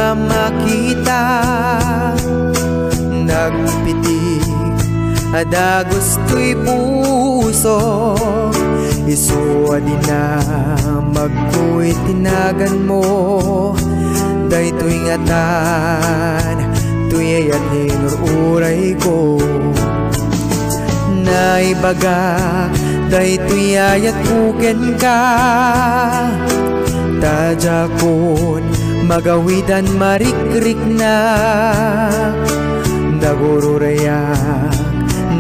nga makita, nagpitig ada gusto'y puso. Isuwa di na magku'y tinagan mo, daytoy ngatan tuyay at hinururay ko. Naibaga daytoy ayat kuken ka, tadya kun magawidan marikrik na. Nagururayak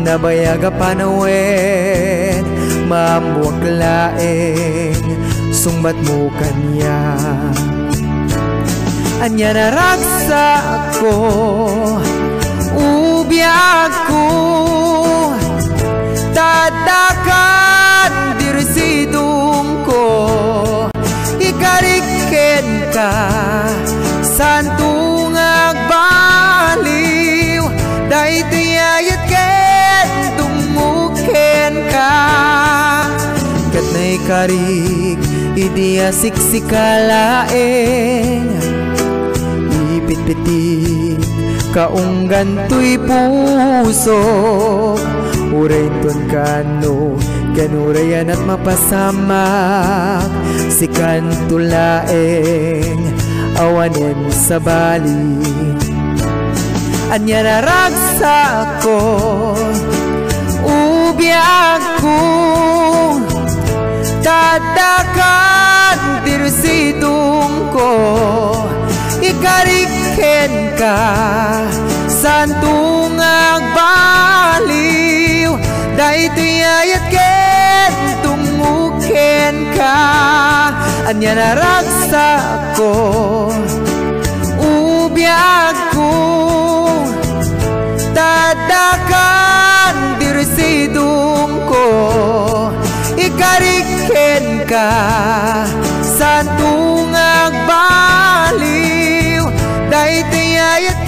nabayaga panawen, maambuak laeng sungbat mo kanya. Anya naraksa ako, ubiyag ko, tadakan dirsidong ko. Ikariken ka, santong agbaliw, daytoy ayat ken tumuken ka. Kat na'y karig, idiya siksikalaeng, ipit-pitik kaunggan to'y puso. Urayton kano, kanurayan at mapasamak, si kantulaeng awanen sa balik. Anya naragsa ko, ubiyag ko, tadakan dirsidong ko. Ikariken ka, santong agbaliw, daytoy ayat ken tumuken ka. Anya naragsa ko, ubiyag ko, tadakan dirsidong ko. Ikariken ka, santong agbaliw, daytoy ayat